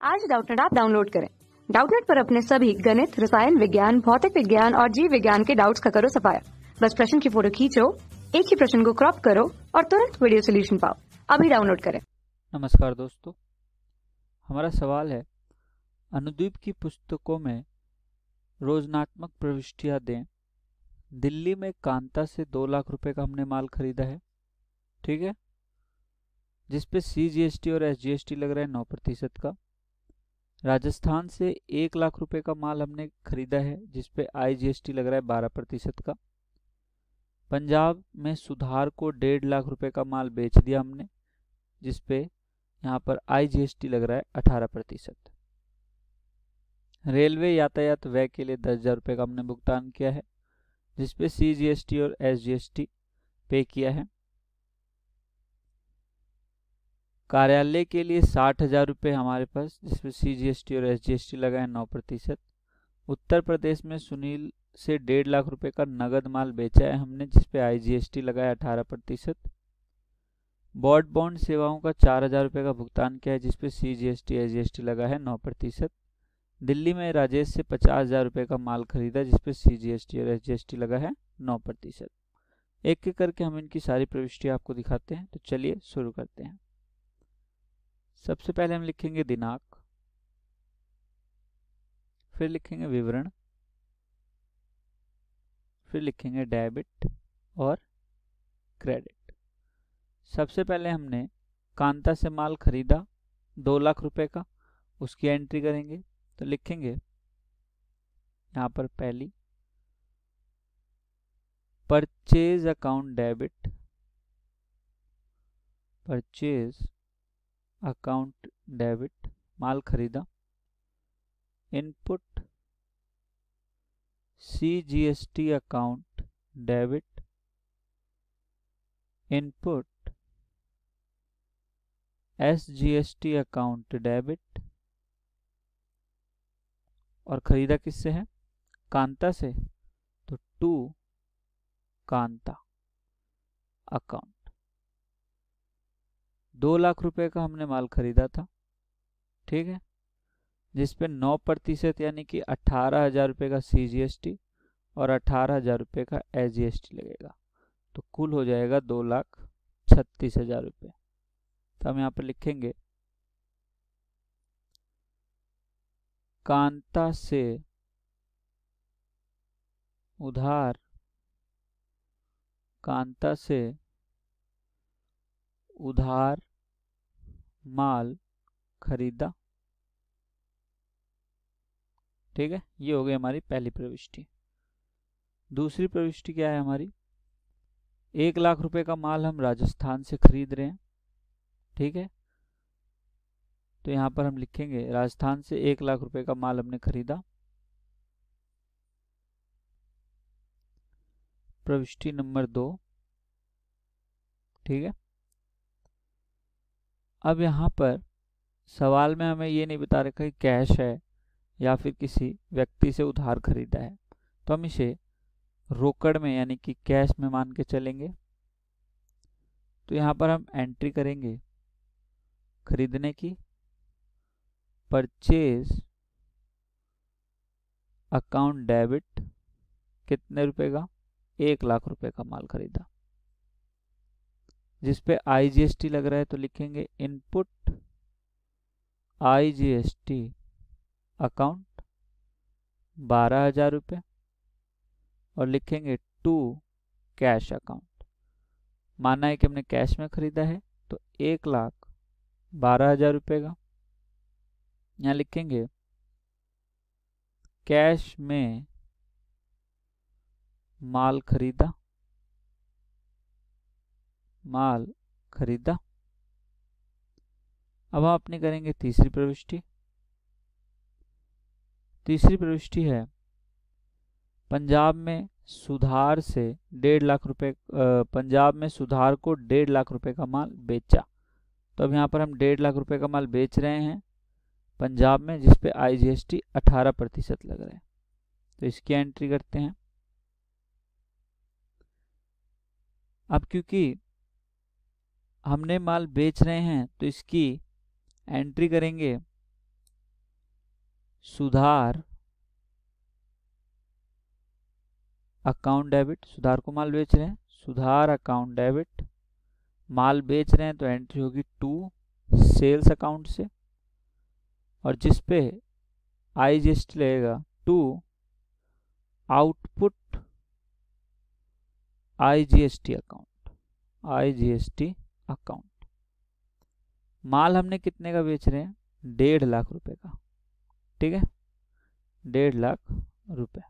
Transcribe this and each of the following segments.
आज Doubtnut app download करें। Doubtnut पर अपने सभी गणित, रसायन विज्ञान, भौतिक विज्ञान और जीव विज्ञान के डाउट्स का करो सफाया। बस प्रश्न की फोटो खींचो, एक ही प्रश्न को क्रॉप करो और तुरंत वीडियो सोल्यूशन पाओ। अभी डाउनलोड करें। नमस्कार दोस्तों, हमारा सवाल है अनुदीप की पुस्तकों में रोजनात्मक प्रविष्टियां दें। दिल्ली में कांता से 2 लाख रुपए का हमने माल खरीदा है, ठीक है, जिसपे CGST और SGST लग रहा है 9% का। राजस्थान से 1 लाख रुपए का माल हमने खरीदा है, जिसपे IGST लग रहा है 12% का। पंजाब में सुधार को 1.5 लाख रुपए का माल बेच दिया हमने, जिसपे यहाँ पर IGST लग रहा है 18%। रेलवे यातायात व्यय के लिए 10,000 रुपये का हमने भुगतान किया है, जिसपे CGST और SGST पे किया है। कार्यालय के लिए 60,000 रुपये हमारे पास, जिसपे CGST और SGST लगा है 9%। उत्तर प्रदेश में सुनील से 1.5 लाख रुपए का नगद माल बेचा है हमने, जिसपे IGST लगा है 18%। बोर्ड बॉन्ड सेवाओं का 4,000 रुपये का भुगतान किया है, जिसपे CGST SGST लगा है 9%। दिल्ली में राजेश से 50,000 रुपये का माल खरीदा, जिसपे CGST और SGST लगा है 9%। एक एक करके हम इनकी सारी प्रविष्टियां आपको दिखाते हैं। तो चलिए शुरू करते हैं। सबसे पहले हम लिखेंगे दिनांक, फिर लिखेंगे विवरण, फिर लिखेंगे डेबिट और क्रेडिट। सबसे पहले हमने कांता से माल खरीदा 2 लाख रुपए का, उसकी एंट्री करेंगे। तो लिखेंगे यहाँ पर पहली purchase account debit, purchase account debit, माल खरीदा। Input CGST account debit, input SGST account debit. और खरीदा किससे है? कांता से, तो टू कांता अकाउंट। 2 लाख रुपए का हमने माल खरीदा था, ठीक है, जिसपे 9% यानी कि 18,000 रुपये का CGST और 18,000 रुपये का SGST लगेगा। तो कुल हो जाएगा 2,36,000 रुपये। तो हम यहाँ पर लिखेंगे कांता से उधार, कांता से उधार माल खरीदा, ठीक है। ये हो गई हमारी पहली प्रविष्टि। दूसरी प्रविष्टि क्या है हमारी? 1 लाख रुपए का माल हम राजस्थान से खरीद रहे हैं, ठीक है। तो यहाँ पर हम लिखेंगे राजस्थान से 1 लाख रुपए का माल हमने खरीदा। प्रविष्टि नंबर 2, ठीक है। अब यहाँ पर सवाल में हमें ये नहीं बता रखा कि कैश है या फिर किसी व्यक्ति से उधार खरीदा है, तो हम इसे रोकड़ में यानी कि कैश में मान के चलेंगे। तो यहाँ पर हम एंट्री करेंगे खरीदने की, परचेज अकाउंट डेबिट, कितने रुपए का? 1 लाख रुपए का माल खरीदा, जिसपे IGST लग रहा है। तो लिखेंगे इनपुट IGST अकाउंट 12,000 रुपये और लिखेंगे टू कैश अकाउंट। माना है कि हमने कैश में खरीदा है, तो 1,12,000 रुपये का। यहाँ लिखेंगे कैश में माल खरीदा, माल खरीदा। अब हम अपनी करेंगे तीसरी प्रविष्टि। तीसरी प्रविष्टि है पंजाब में सुधार से 1.5 लाख रुपए, पंजाब में सुधार को 1.5 लाख रुपए का माल बेचा। तो अब यहाँ पर हम 1.5 लाख रुपए का माल बेच रहे हैं पंजाब में, जिसपे IGST 18% लग रहा है। तो इसकी एंट्री करते हैं। अब क्योंकि हमने माल बेच रहे हैं तो इसकी एंट्री करेंगे सुधार अकाउंट डेबिट, सुधार को माल बेच रहे हैं, सुधार अकाउंट डेबिट, माल बेच रहे हैं तो एंट्री होगी टू सेल्स अकाउंट से, और जिस पे IGST लगेगा to output IGST account, IGST account. माल हमने कितने का बेच रहे हैं? 1.5 लाख रुपए का, ठीक है, 1.5 लाख रुपए,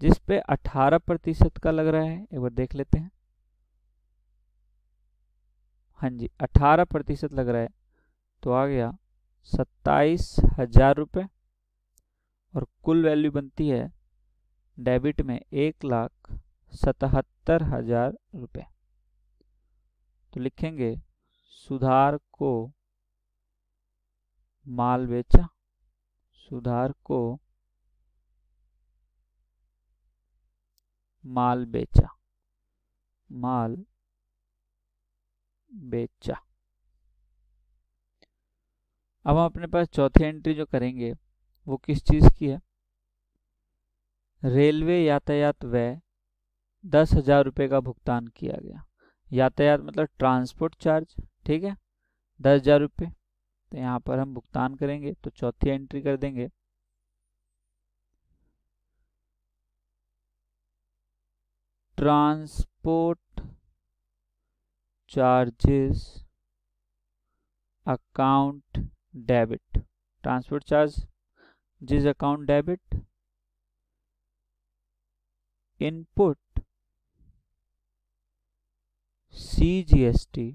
जिस पे 18% का लग रहा है। एक बार देख लेते हैं। हाँ जी, 18% लग रहा है, तो आ गया 27,000 रुपये, और कुल वैल्यू बनती है डेबिट में 1,77,000 रुपये। तो लिखेंगे सुधार को माल बेचा, सुधार को माल बेचा, माल बेचा। अब हम अपने पास चौथी एंट्री जो करेंगे वो किस चीज की है? रेलवे यातायात व्यय 10,000 रुपये का भुगतान किया गया। यातायात मतलब ट्रांसपोर्ट चार्ज, ठीक है, 10,000 रुपये। तो यहाँ पर हम भुगतान करेंगे, तो चौथी एंट्री कर देंगे transport charges account debit, transport charge जिस account debit, input CGST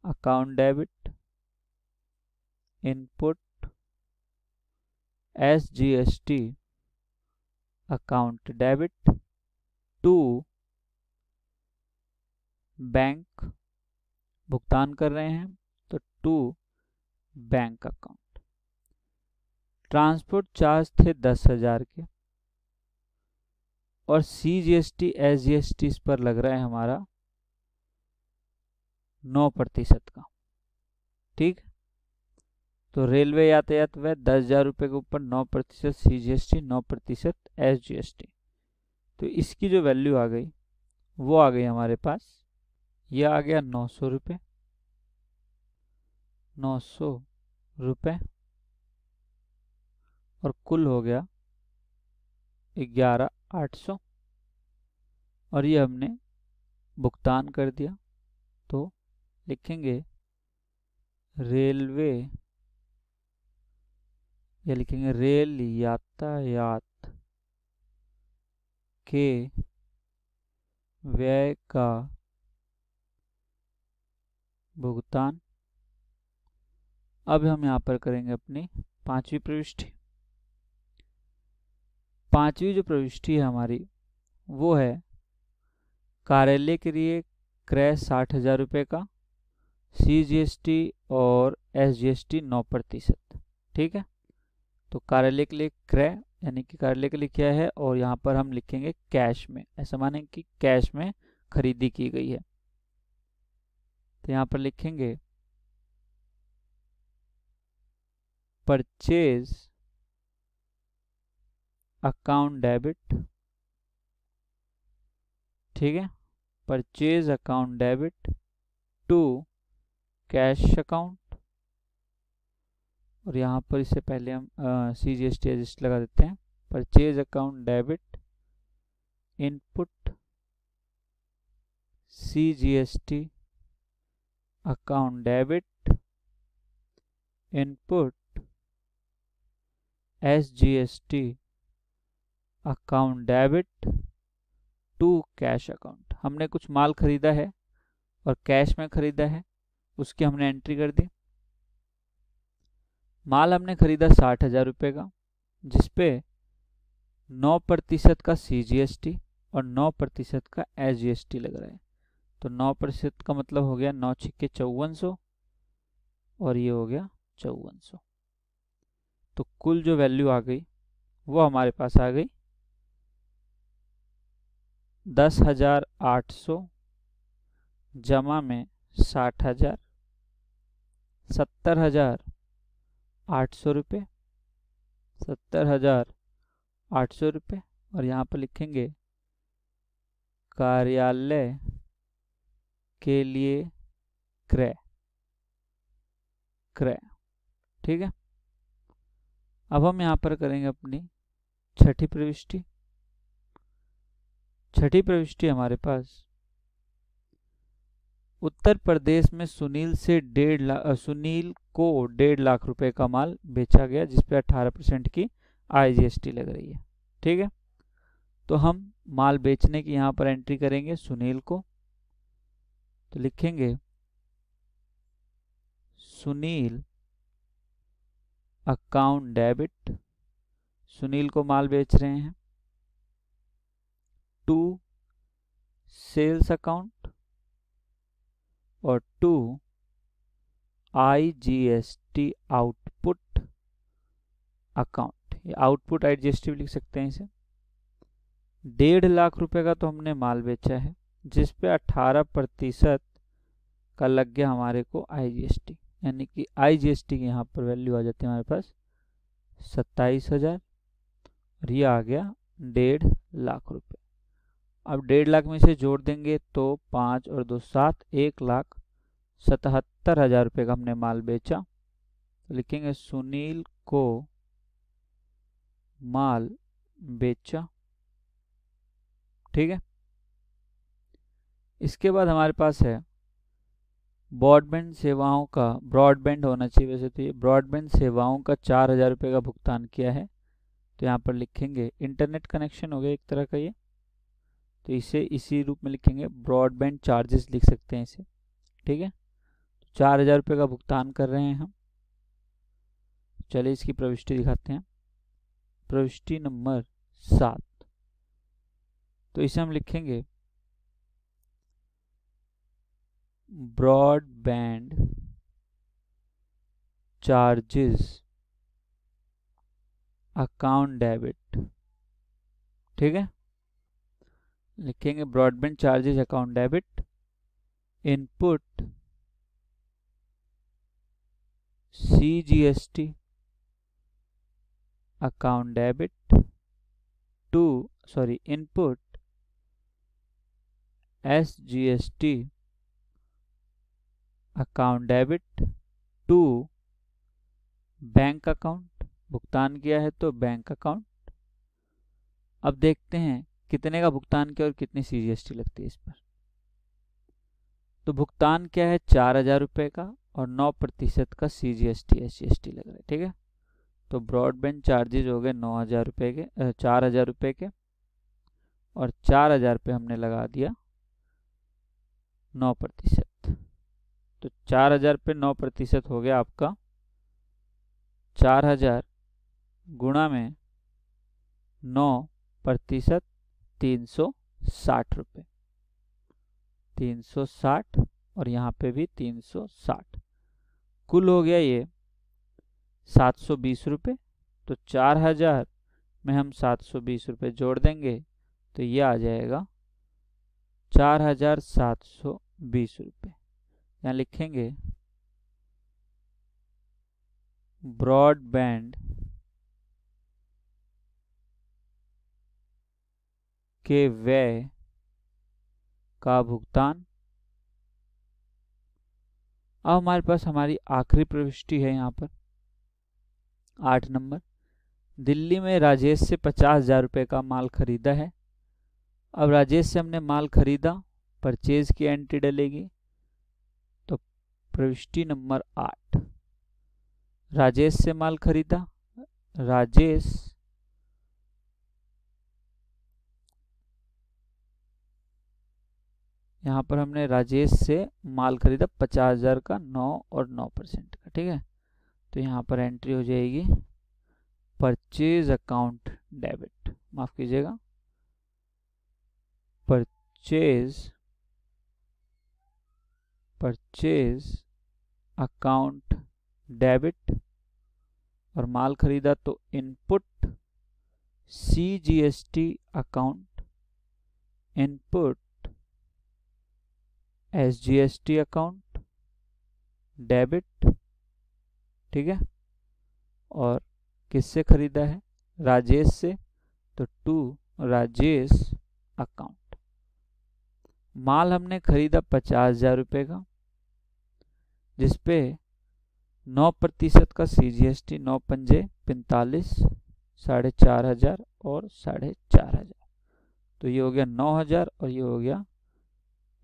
account debit, input SGST account debit to बैंक, भुगतान कर रहे हैं तो to bank account. Transport charge थे 10,000 के, और CGST SGST इस पर लग रहा है हमारा 9% का, ठीक। तो रेलवे यातायात व्यय 10,000 रुपये के ऊपर 9% CGST, 9% SGST। तो इसकी जो वैल्यू आ गई वो आ गई हमारे पास, ये आ गया 900 रुपये, 900 रुपये, और कुल हो गया 11,800, और ये हमने भुगतान कर दिया। तो लिखेंगे रेलवे, या लिखेंगे रेल यातायात के व्यय का भुगतान। अब हम यहाँ पर करेंगे अपनी पांचवी प्रविष्टि। पांचवी जो प्रविष्टि है हमारी वो है कार्यालय के लिए क्रय 60,000 रुपये का, CGST और SGST 9%, ठीक है। तो कार्यालय के लिए क्रय यानी कि कार्यालय के लिए क्या है, और यहाँ पर हम लिखेंगे कैश में, ऐसा माने कि कैश में खरीदी की गई है। तो यहाँ पर लिखेंगे परचेज अकाउंट डेबिट, ठीक है, purchase account debit to cash account, और यहाँ पर इससे पहले हम CGST एडजस्ट लगा देते हैं। Purchase account debit input CGST account debit input SGST account debit to cash account. हमने कुछ माल खरीदा है और कैश में खरीदा है, उसकी हमने एंट्री कर दी। माल हमने खरीदा 60,000 रुपये का, जिसपे 9% का CGST और 9% का SGST लग रहा है। तो 9% का मतलब हो गया 9 छिक्के 5400, और ये हो गया 5400। तो कुल जो वैल्यू आ गई वो हमारे पास आ गई 10,800 जमा में 60,000, 70,000 ₹800, 70,800 और यहाँ पर लिखेंगे कार्यालय के लिए क्रय। ठीक है। अब हम यहाँ पर करेंगे अपनी छठी प्रविष्टि। छठी प्रविष्टि हमारे पास उत्तर प्रदेश में सुनील को 1.5 लाख रुपए का माल बेचा गया, जिसपे 18% की IGST लग रही है। ठीक है। तो हम माल बेचने की यहाँ पर एंट्री करेंगे सुनील को, तो लिखेंगे सुनील अकाउंट डेबिट, सुनील को माल बेच रहे हैं, टू सेल्स अकाउंट और टू IGST आउटपुट अकाउंट। ये आउटपुट IGST भी लिख सकते हैं इसे। 1.5 लाख रुपए का तो हमने माल बेचा है, जिस पे 18% का लग गया हमारे को IGST, यानी कि IGST की यहाँ पर वैल्यू आ जाती है हमारे पास 27,000 और ये आ गया 1.5 लाख रुपए। अब 1.5 लाख में से जोड़ देंगे तो 5 और 2 7, 1,77,000 रुपये का हमने माल बेचा। तो लिखेंगे सुनील को माल बेचा। ठीक है। इसके बाद हमारे पास है ब्रॉडबैंड सेवाओं का, ब्रॉडबैंड होना चाहिए वैसे तो, ये ब्रॉडबैंड सेवाओं का 4,000 रुपये का भुगतान किया है। तो यहाँ पर लिखेंगे इंटरनेट कनेक्शन हो गया एक तरह का ये, तो इसे इसी रूप में लिखेंगे, ब्रॉडबैंड चार्जेस लिख सकते हैं इसे। ठीक है। 4,000 रुपये का भुगतान कर रहे हैं हम। चलिए इसकी प्रविष्टि दिखाते हैं। प्रविष्टि नंबर 7, तो इसे हम लिखेंगे ब्रॉडबैंड चार्जेस अकाउंट डेबिट। ठीक है। लिखेंगे broadband charges account debit, input CGST account debit input SGST account debit to bank account, भुगतान किया है तो बैंक अकाउंट। अब देखते हैं कितने का भुगतान किया और कितनी CGST लगती है इस पर। तो भुगतान क्या है 4,000 रुपये का और 9% का CGST SGST लग रहा है। ठीक है। तो ब्रॉडबैंड चार्जेज हो गए 9,000 रुपये के, 4,000 रुपये के, और 4,000 रुपये हमने लगा दिया 9%। तो 4,000 पे 9% हो गया आपका 4,000 गुणा में 9%, 360 रुपये। 360 और यहाँ पे भी 360, कुल हो गया ये 720 रुपये। तो 4,000 में हम 720 रुपये जोड़ देंगे तो ये आ जाएगा 4,720 रुपये। यहाँ लिखेंगे ब्रॉडबैंड के व्यय का भुगतान। अब हमारे पास हमारी आखिरी प्रविष्टि है यहाँ पर 8 नंबर। दिल्ली में राजेश से 50,000 रुपये का माल खरीदा है। अब राजेश से हमने माल खरीदा, परचेज की एंट्री डलेगी। तो प्रविष्टि नंबर 8, राजेश से माल खरीदा, राजेश यहाँ पर हमने राजेश से माल खरीदा 50,000 का, 9 और 9% का। ठीक है। तो यहाँ पर एंट्री हो जाएगी परचेज अकाउंट डेबिट, माफ कीजिएगा, परचेज अकाउंट डेबिट, और माल खरीदा तो input CGST account, input SGST account debit. ठीक है। और किससे खरीदा है? राजेश से, तो टू राजेश अकाउंट। माल हमने खरीदा 50,000 रुपये का, जिसपे 9% का CGST, 9 पंजे 45, 4,500 और 4,500, तो ये हो गया 9,000 और ये हो गया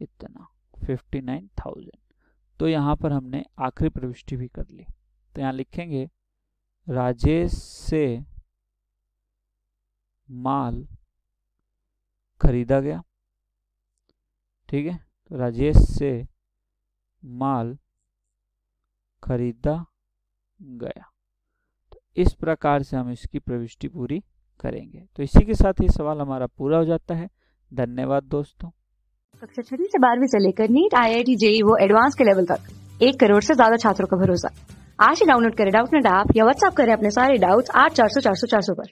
इतना 59,000। तो यहाँ पर हमने आखिरी प्रविष्टि भी कर ली। तो यहाँ लिखेंगे राजेश से माल खरीदा गया, ठीक है, तो राजेश से माल खरीदा गया। तो इस प्रकार से हम इसकी प्रविष्टि पूरी करेंगे। तो इसी के साथ ये सवाल हमारा पूरा हो जाता है। धन्यवाद दोस्तों। कक्षा 6वीं से 12वीं से लेकर नीट, IIT, JEE वो एडवांस के लेवल तक 1 करोड़ से ज्यादा छात्रों का भरोसा। आज ही डाउनलोड करें डाउटनेट ऐप या व्हाट्सएप करें अपने सारे डाउट्स 8400 400 400 पर।